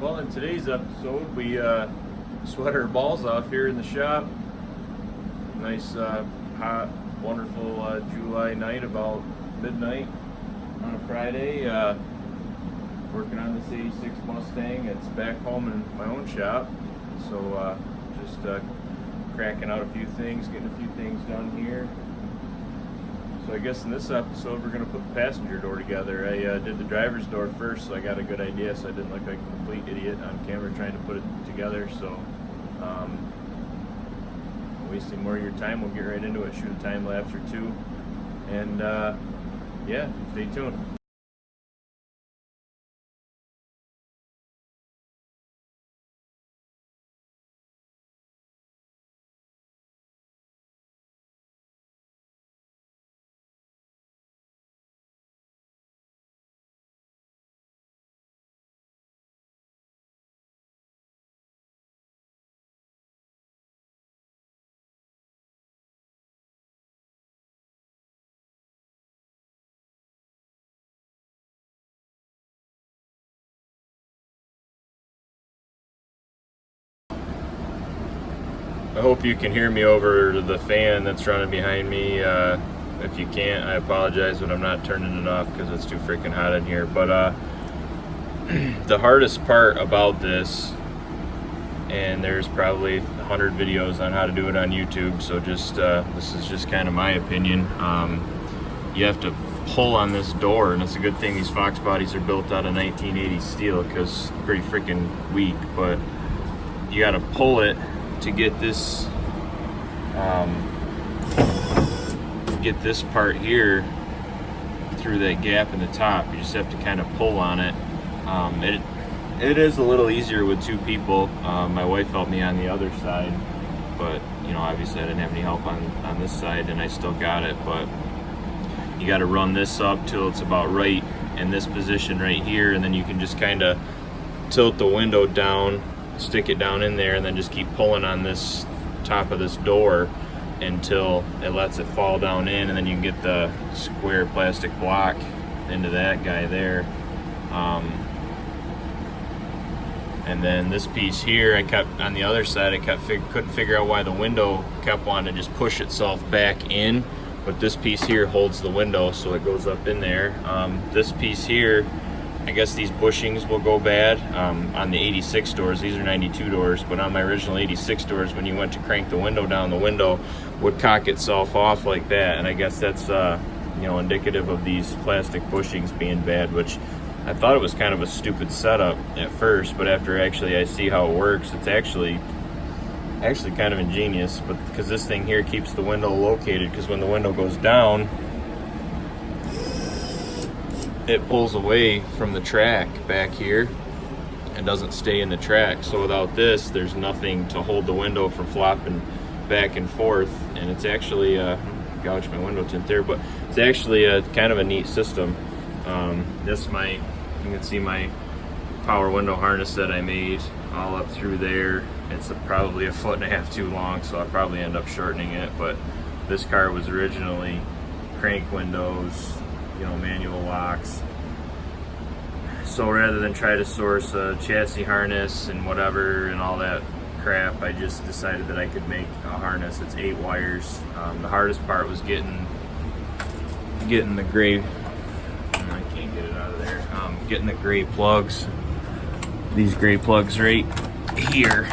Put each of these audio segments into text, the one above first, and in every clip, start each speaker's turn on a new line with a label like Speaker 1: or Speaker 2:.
Speaker 1: Well, in today's episode, we sweat our balls off here in the shop. Nice, hot, wonderful July night, about midnight on a Friday. Working on this 86 Mustang. It's back home in my own shop. So just cracking out a few things, getting a few things done here. So I guess in this episode we're going to put the passenger door together. I did the driver's door first, so I got a good idea, so I didn't look like a complete idiot on camera trying to put it together. So wasting more of your time, we'll get right into it, shoot a time lapse or two, and yeah, stay tuned. I hope you can hear me over the fan that's running behind me. If you can't, I apologize, but I'm not turning it off because it's too freaking hot in here. But the hardest part about this, and there's probably 100 videos on how to do it on YouTube, so just this is just kind of my opinion. You have to pull on this door, and it's a good thing these Fox bodies are built out of 1980s steel because it's pretty freaking weak. But you got to pull it to get this part here through that gap in the top. You just have to kind of pull on it. It is a little easier with two people. My wife helped me on the other side, but you know, obviously I didn't have any help on this side, and I still got it. But you got to run this up till it's about right in this position right here, and then you can just kind of tilt the window down, stick it down in there, and then just keep pulling on this top of this door until it lets it fall down in, and then you can get the square plastic block into that guy there. And then this piece here, I kept on the other side, couldn't figure out why the window kept wanting to just push itself back in, but this piece here holds the window, so it goes up in there. This piece here, I guess these bushings will go bad on the 86 doors. These are 92 doors, but on my original 86 doors, when you went to crank the window down, the window would cock itself off like that, and I guess that's you know, indicative of these plastic bushings being bad, which I thought it was kind of a stupid setup at first, but after actually I see how it works, it's actually kind of ingenious. But because this thing here keeps the window located, because when the window goes down, it pulls away from the track back here and doesn't stay in the track. So without this, there's nothing to hold the window from flopping back and forth. And it's actually gouge my window tint there, but it's actually a kind of a neat system. You can see my power window harness that I made all up through there. It's probably 1.5 foot too long, so I'll probably end up shortening it. But this car was originally crank windows, you know, manual locks. So rather than try to source a chassis harness and whatever and all that crap, I just decided that I could make a harness. It's 8 wires. The hardest part was getting the gray, I can't get it out of there, getting the gray plugs, these gray plugs right here.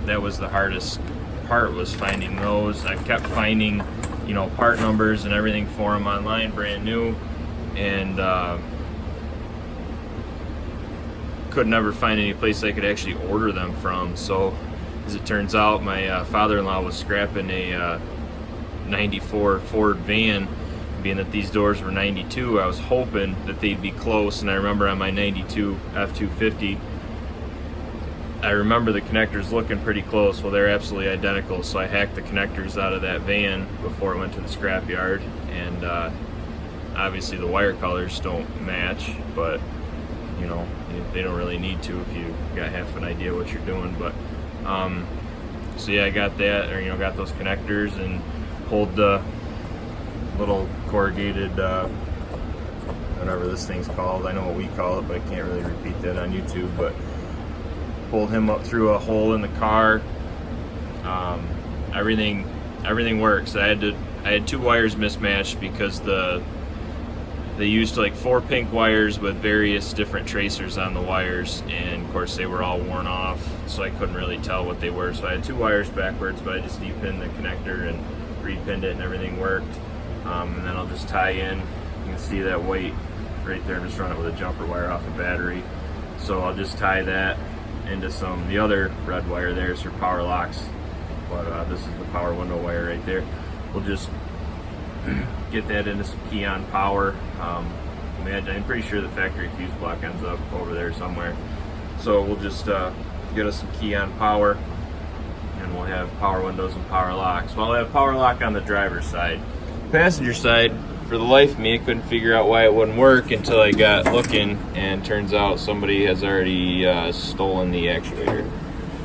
Speaker 1: That was the hardest part, was finding those. I kept finding, you know, part numbers and everything for them online, brand new, and could never find any place I could actually order them from. So as it turns out, my father-in-law was scrapping a 94 Ford van. Being that these doors were 92, I was hoping that they'd be close. And I remember on my 92 F-250, I remember the connectors looking pretty close. Well, they're absolutely identical, so I hacked the connectors out of that van before it went to the scrap yard. And obviously the wire colors don't match, but you know, they don't really need to if you got half an idea what you're doing. But so yeah, I got that, or you know, got those connectors and pulled the little corrugated whatever this thing's called. I know what we call it, but I can't really repeat that on YouTube. But pulled him up through a hole in the car. Everything works. I had 2 wires mismatched because they used like 4 pink wires with various different tracers on the wires, and of course they were all worn off, so I couldn't really tell what they were. So I had 2 wires backwards, but I just depinned the connector and repinned it, and everything worked. And then I'll just tie in. You can see that weight right there. Just run it with a jumper wire off a battery. So I'll just tie that into the other red wire there is for power locks, but this is the power window wire right there. We'll just get that into some key on power. I'm pretty sure the factory fuse block ends up over there somewhere. So we'll just get us some key on power, and we'll have power windows and power locks. Well, I'll have power lock on the driver's side. Passenger side, for the life of me, I couldn't figure out why it wouldn't work until I got looking, and turns out somebody has already stolen the actuator.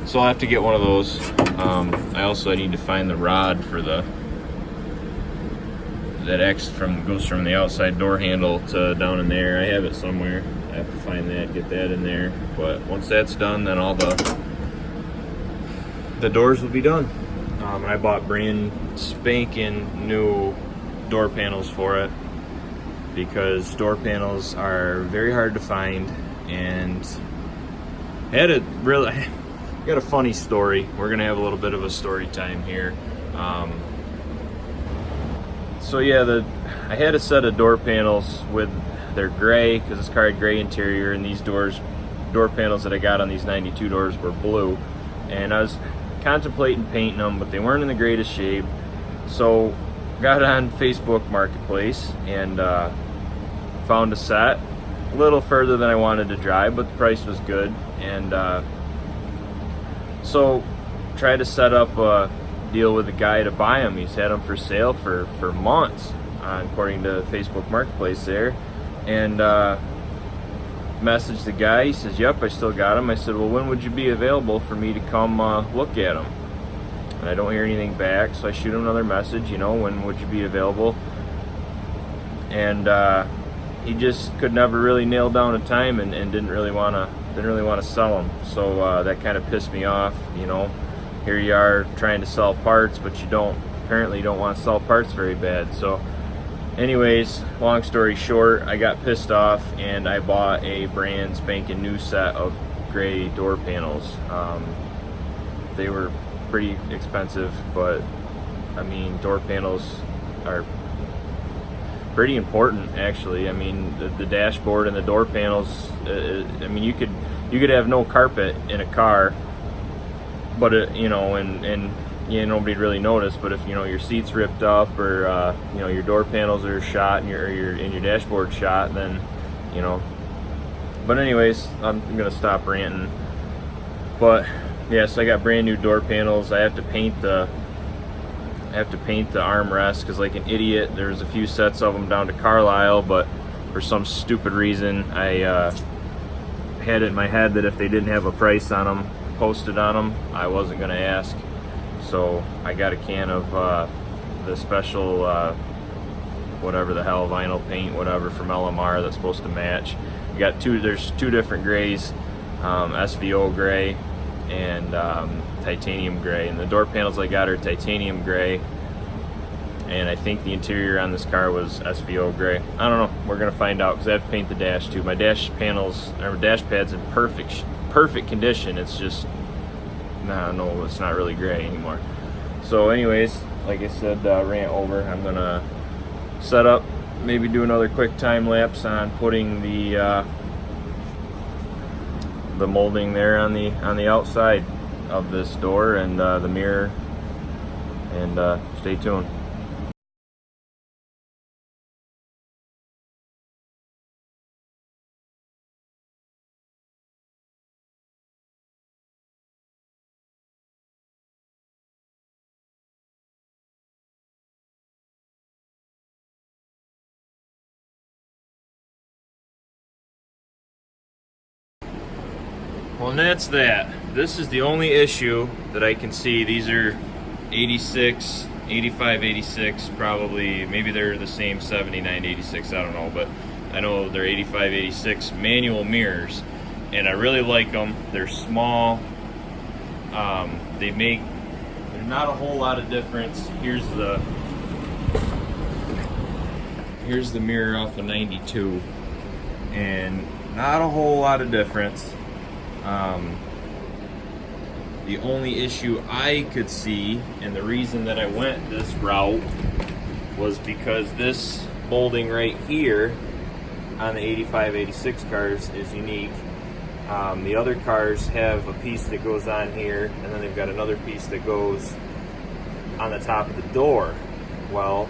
Speaker 1: So I'll have to get one of those. I need to find the rod for that goes from the outside door handle to down in there. I have it somewhere. I have to find that, get that in there. But once that's done, then all the doors will be done. And I bought brand spanking new door panels for it, because door panels are very hard to find. And I got a funny story. We're gonna have a little bit of a story time here. So yeah, I had a set of door panels they're gray because this car had gray interior, and these door panels that I got on these 92 doors were blue, and I was contemplating painting them, but they weren't in the greatest shape. So got on Facebook Marketplace and found a set a little further than I wanted to drive, but the price was good, and so tried to set up a deal with a guy to buy them. He's had them for sale for months, according to Facebook Marketplace there, and messaged the guy. He says, "Yep, I still got them." I said, "Well, when would you be available for me to come look at them?" And I don't hear anything back, so I shoot him another message, when would you be available? And he just could never really nail down a time, and didn't really want to sell them. So that kind of pissed me off. Here you are trying to sell parts, but you apparently don't want to sell parts very bad. So anyways, long story short, I got pissed off and I bought a brand spanking new set of gray door panels. They were pretty expensive, but I mean, door panels are pretty important, actually. I mean, the dashboard and the door panels, I mean, you could have no carpet in a car, but nobody'd really notice. But if your seat's ripped up, or your door panels are shot, and your dashboard shot, then But anyways, I'm gonna stop ranting. But yeah, so I got brand new door panels. I have to paint the armrest, because like an idiot, there's a few sets of them down to Carlisle, but for some stupid reason I had it in my head that if they didn't have a price on them posted on them, I wasn't going to ask. So I got a can of the special whatever the hell, vinyl paint, whatever, from LMR that's supposed to match. There's 2 different grays, SVO gray and titanium gray, and the door panels I got are titanium gray, and I think the interior on this car was SVO gray. I don't know, we're gonna find out, because I have to paint the dash too. My dash pad's in perfect condition. It's just no, it's not really gray anymore. So anyways, like I said, rant over. I'm gonna set up, maybe do another quick time lapse on putting the molding there on the outside of this door, and the mirror, and stay tuned. Well, and that's that. This is the only issue that I can see. These are 86, 85, 86, probably. Maybe they're the same 79, 86, I don't know. But I know they're 85, 86 manual mirrors, and I really like them. They're small. They're not a whole lot of difference. Here's the mirror off of 92, and not a whole lot of difference. The only issue I could see, and the reason that I went this route, was because this molding right here on the 85, 86 cars is unique. The other cars have a piece that goes on here, and then they've got another piece that goes on the top of the door. Well,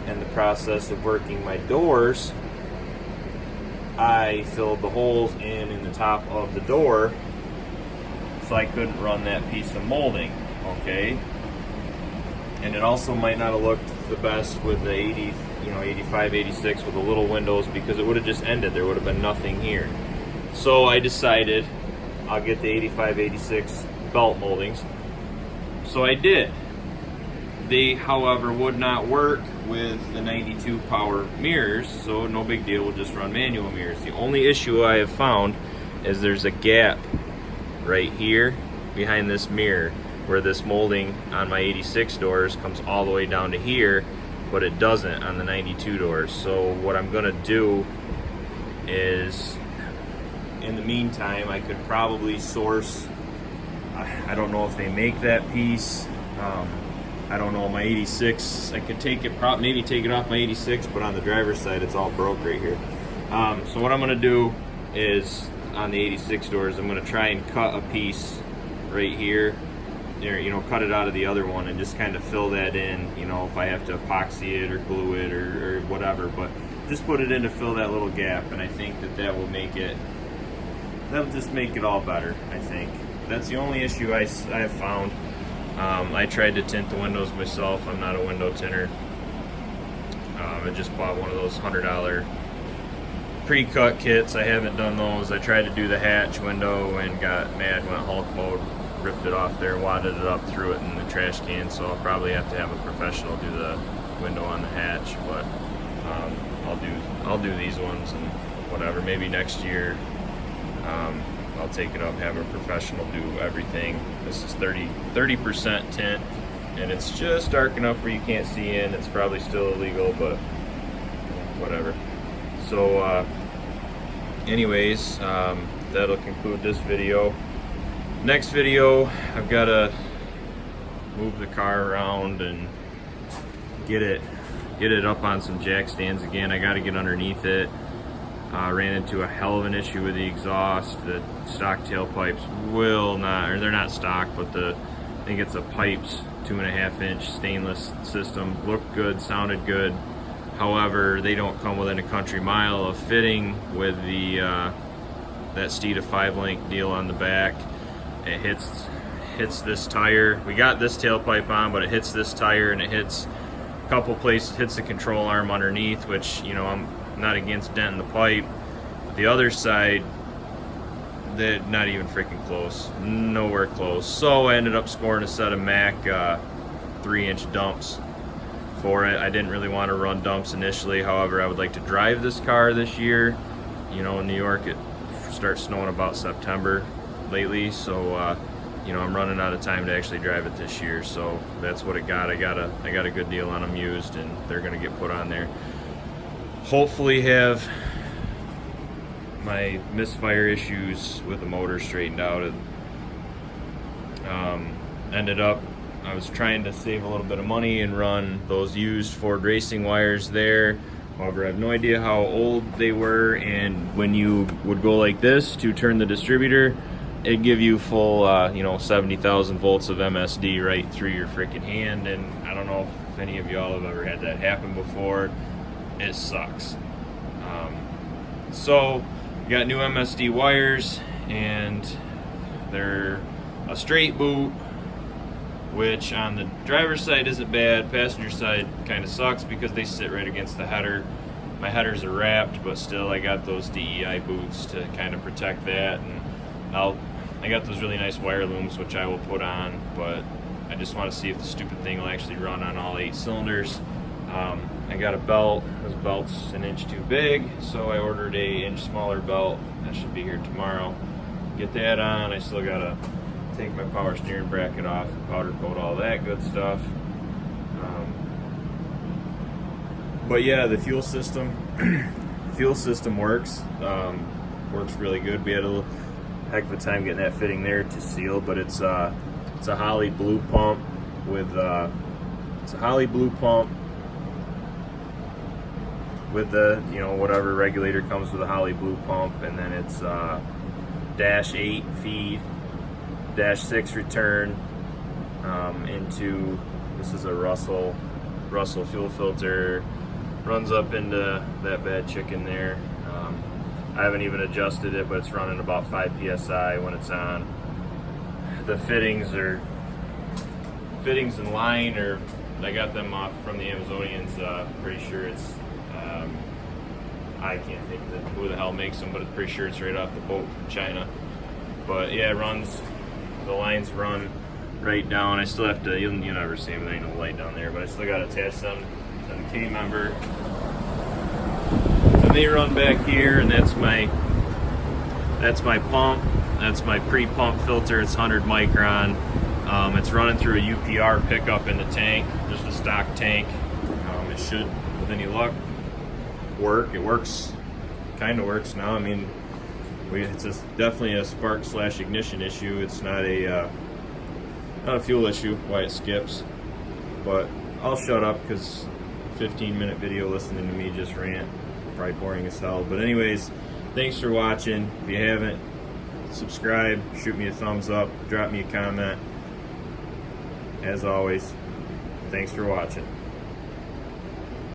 Speaker 1: in the process of working my doors, I filled the holes in the top of the door, so I couldn't run that piece of molding, okay? And it also might not have looked the best with the 80, 85, 86 with the little windows, because it would have just ended. There would have been nothing here. So I decided I'll get the 85, 86 belt moldings. So I did. They, however, would not work with the 92 power mirrors, so no big deal, we'll just run manual mirrors. The only issue I have found is there's a gap right here behind this mirror where this molding on my 86 doors comes all the way down to here, but it doesn't on the 92 doors. So what I'm gonna do is, in the meantime, I could probably source, I don't know if they make that piece, I don't know, my 86, I could take it, maybe take it off my 86, but on the driver's side it's all broke right here. So what I'm gonna do is, on the 86 doors, I'm gonna try and cut a piece right here, there, cut it out of the other one and just kind of fill that in, if I have to epoxy it or glue it or whatever, but just put it in to fill that little gap, and I think that will make it, that'll just make it all better, I think. That's the only issue I have found. I tried to tint the windows myself. I'm not a window tinter. I just bought one of those $100 pre-cut kits. I haven't done those. I tried to do the hatch window and got mad, went Hulk mode, ripped it off there, wadded it up, threw it in the trash can, so I'll probably have to have a professional do the window on the hatch, but I'll do these ones and whatever. Maybe next year I'll take it up, have a professional do everything. This is 30% tint, and it's just dark enough where you can't see in. It's probably still illegal, but whatever. So anyways, that'll conclude this video. Next video, I've got to move the car around and get it up on some jack stands again. I got to get underneath it. Ran into a hell of an issue with the exhaust. The stock tailpipes will not, or they're not stock, but I think it's a pipes 2.5-inch stainless system. Looked good, sounded good. However, they don't come within a country mile of fitting with the that Steeda 5-link deal on the back. It hits this tire. We got this tailpipe on, but it hits this tire and it hits a couple places, hits the control arm underneath, which, I'm not against denting the pipe. The other side, they're not even freaking close, nowhere close. So I ended up scoring a set of Mac 3-inch dumps for it. I didn't really want to run dumps initially. However, I would like to drive this car this year. In New York it starts snowing about September lately, so I'm running out of time to actually drive it this year. So that's what it got. I got a good deal on them used, and they're gonna get put on there. Hopefully have my misfire issues with the motor straightened out. Ended up, I was trying to save a little bit of money and run those used Ford racing wires there. However, I have no idea how old they were, and when you would go like this to turn the distributor, it'd give you full 70,000 volts of MSD right through your freaking hand, and I don't know if any of y'all have ever had that happen before. It sucks. So got new MSD wires, and they're a straight boot, which on the driver's side isn't bad. Passenger side kind of sucks because they sit right against the header. My headers are wrapped, but still I got those DEI boots to kind of protect that, and I got those really nice wire looms which I will put on, but I just want to see if the stupid thing will actually run on all 8 cylinders. I got a belt. This belt's an inch too big, so I ordered a inch smaller belt. That should be here tomorrow. Get that on. I still gotta take my power steering bracket off, powder coat, all that good stuff. But yeah, the fuel system works. Works really good. We had a little heck of a time getting that fitting there to seal, but it's a Holley blue pump with the, you know, whatever regulator comes with a Holley blue pump, and then it's dash 8 feed, dash 6 return into, this is a Russell fuel filter, runs up into that bad chicken there. I haven't even adjusted it, but it's running about 5 psi when it's on. The fittings in line, or I got them off from the Amazonians. Pretty sure it's I can't think of who the hell makes them, but I'm pretty sure it's right off the boat from China. But yeah, it runs. The lines run right down. I still have to. You'll never see them. There ain't no light down there, but I still got to attach them to the K member. And they run back here, and that's my pump. That's my pre-pump filter. It's 100 micron. It's running through a UPR pickup in the tank, just a stock tank. It should, with any luck, work. It works, kind of works now. I mean, it's definitely a spark/ignition issue. It's not a fuel issue, why it skips. But I'll shut up because 15-minute video listening to me just rant, probably boring as hell. But anyways, thanks for watching. If you haven't, subscribe, shoot me a thumbs up, drop me a comment. As always, thanks for watching.